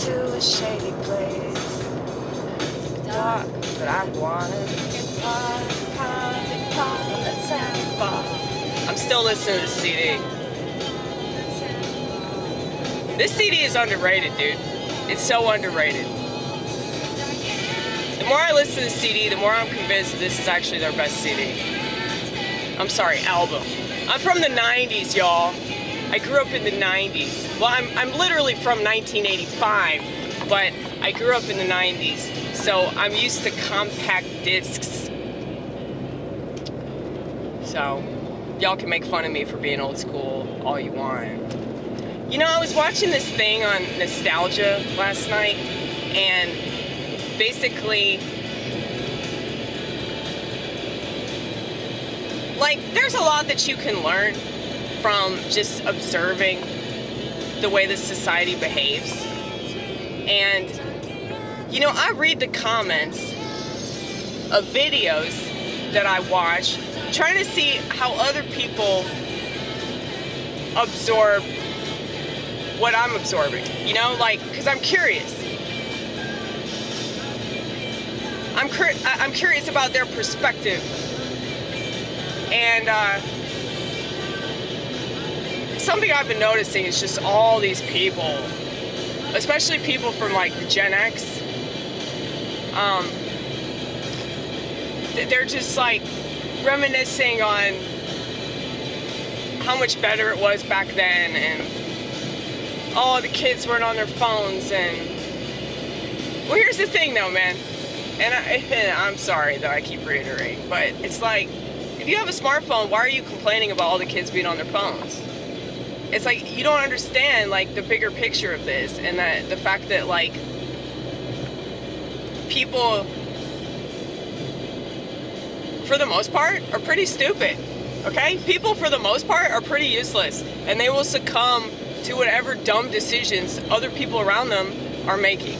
to a shady place. Dark, but I wanted to get let's have a ball. I'm still listening to the CD. This CD is underrated, dude. It's so underrated. The more I listen to the CD, the more I'm convinced this is actually their best CD. I'm sorry, album. I'm from the 90s, y'all. I grew up in the 90s. Well, I'm literally from 1985, but I grew up in the 90s. So I'm used to compact discs. So y'all can make fun of me for being old school all you want. You know, I was watching this thing on Nostalgia last night, and basically, like, there's a lot that you can learn from just observing the way the society behaves. And, you know, I read the comments of videos that I watch, trying to see how other people absorb what I'm absorbing, you know, like, because I'm curious. I'm curious about their perspective. And something I've been noticing is just all these people, especially people from like the Gen X, they're just like reminiscing on how much better it was back then, and oh, the kids weren't on their phones. And well, here's the thing though, man, and I'm sorry that I keep reiterating, but it's like, if you have a smartphone, why are you complaining about all the kids being on their phones? It's like, you don't understand like the bigger picture of this, and that the fact that like people, for the most part, are pretty stupid. Okay? People, for the most part, are pretty useless, and they will succumb to whatever dumb decisions other people around them are making.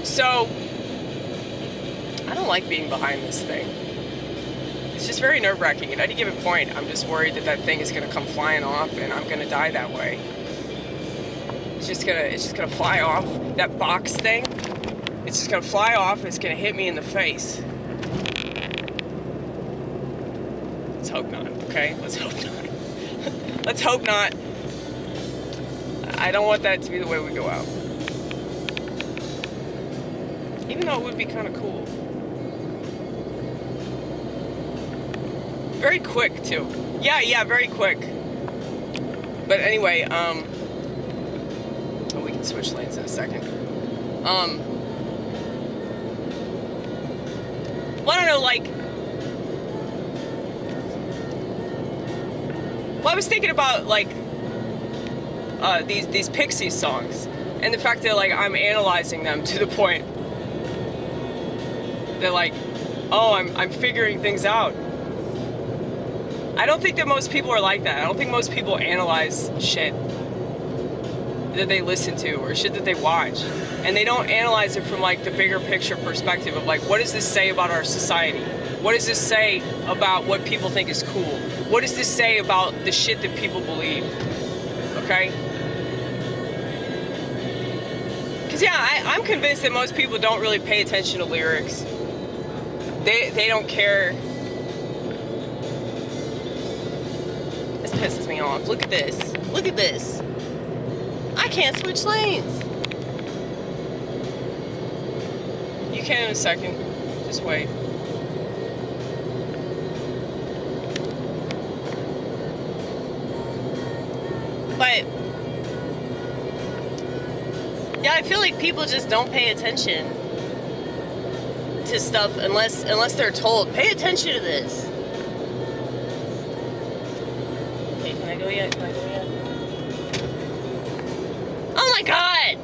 So, I don't like being behind this thing. It's just very nerve-wracking. At any given point, I'm just worried that that thing is going to come flying off, and I'm going to die that way. It's just gonna fly off. That box thing, it's just going to fly off, and it's going to hit me in the face. Let's hope not, okay? Let's hope not. Let's hope not. I don't want that to be the way we go out. Even though it would be kind of cool. Very quick, too. Yeah, very quick. But anyway, oh, we can switch lanes in a second. Well, I don't know, like, well, I was thinking about, like, these Pixies songs, and the fact that, like, I'm analyzing them to the point that, like, oh, I'm figuring things out. I don't think that most people are like that. I don't think most people analyze shit that they listen to or shit that they watch, and they don't analyze it from, like, the bigger picture perspective of, like, what does this say about our society? What does this say about what people think is cool? What does this say about the shit that people believe? Okay? Because, yeah, I'm convinced that most people don't really pay attention to lyrics. They don't care. This pisses me off. Look at this. Look at this. I can't switch lanes. You can in a second. Just wait. But yeah, I feel like people just don't pay attention to stuff unless they're told, pay attention to this. Okay, can I go yet? Can I go yet? Oh my god!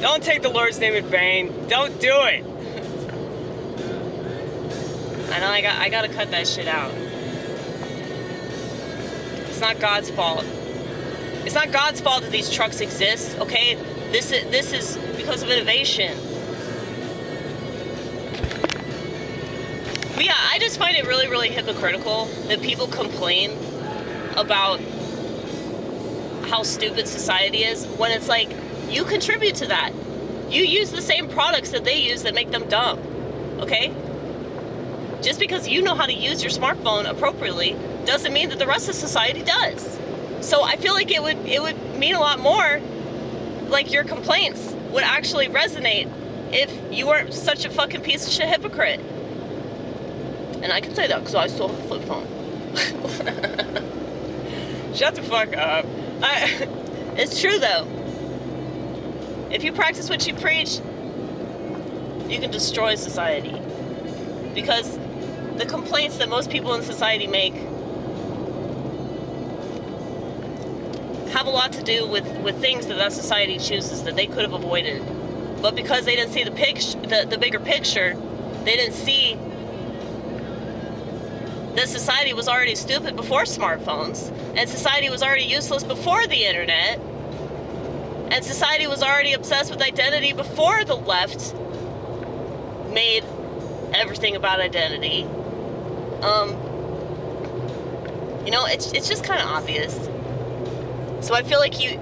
Don't take the Lord's name in vain. Don't do it. I know I gotta cut that shit out. It's not God's fault. It's not God's fault that these trucks exist, okay? This is because of innovation. But yeah, I just find it really, really hypocritical that people complain about how stupid society is, when it's like, you contribute to that. You use the same products that they use that make them dumb, okay? Just because you know how to use your smartphone appropriately doesn't mean that the rest of society does. So I feel like it would mean a lot more, like your complaints would actually resonate if you weren't such a fucking piece of shit hypocrite. And I can say that because I still have a flip phone. Shut the fuck up. It's true though. If you practice what you preach, you can destroy society. Because the complaints that most people in society make have a lot to do with things that society chooses that they could have avoided. But because they didn't see the bigger picture, they didn't see that society was already stupid before smartphones, and society was already useless before the internet, and society was already obsessed with identity before the left made everything about identity. You know, it's just kind of obvious. So I feel like in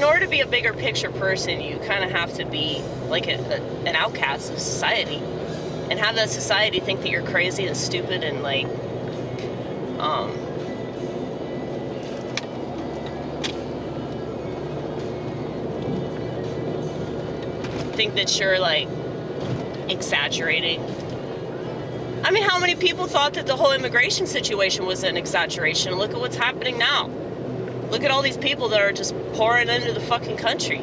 order to be a bigger picture person, you kind of have to be like an outcast of society, and have that society think that you're crazy and stupid and like, think that you're like exaggerating. I mean, how many people thought that the whole immigration situation was an exaggeration? Look at what's happening now. Look at all these people that are just pouring into the fucking country.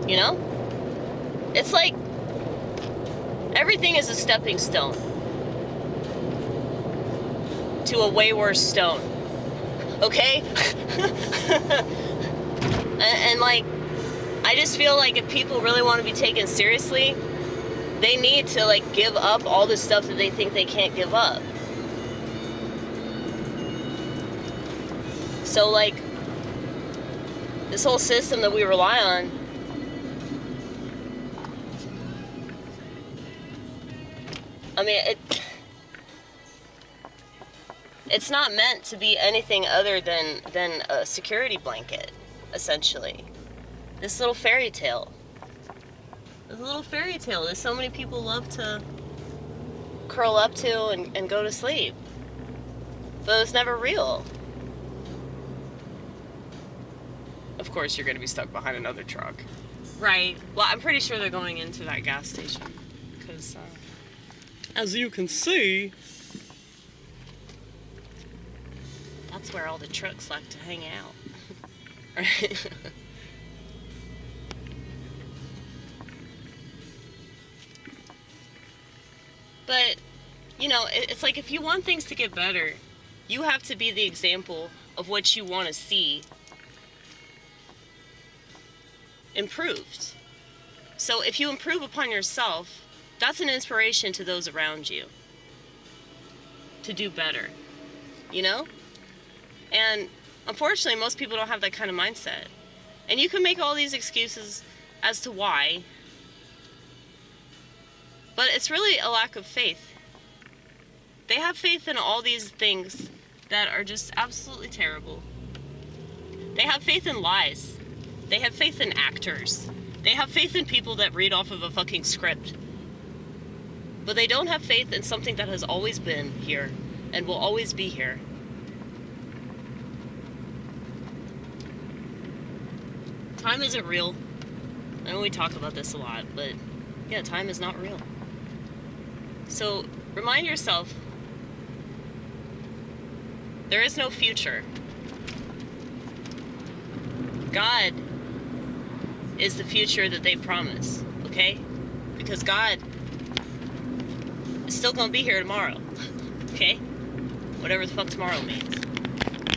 You know? It's like everything is a stepping stone to a way worse stone. Okay? and like, I just feel like if people really want to be taken seriously, they need to like give up all the stuff that they think they can't give up. So like, this whole system that we rely on, I mean, it's not meant to be anything other than a security blanket, essentially. This little fairy tale. This little fairy tale that so many people love to curl up to and go to sleep. But it's never real. Of course, you're going to be stuck behind another truck. Right. Well, I'm pretty sure they're going into that gas station. Because, as you can see, that's where all the trucks like to hang out. Right? But, you know, it's like if you want things to get better, you have to be the example of what you want to see improved. So if you improve upon yourself, that's an inspiration to those around you to do better, you know? And unfortunately, most people don't have that kind of mindset. And you can make all these excuses as to why, but it's really a lack of faith. They have faith in all these things that are just absolutely terrible. They have faith in lies. They have faith in actors. They have faith in people that read off of a fucking script. But they don't have faith in something that has always been here and will always be here. Time isn't real. I know we talk about this a lot, but yeah, time is not real. So remind yourself, there is no future. God is the future that they promise, okay? Because God is still gonna be here tomorrow, okay? Whatever the fuck tomorrow means.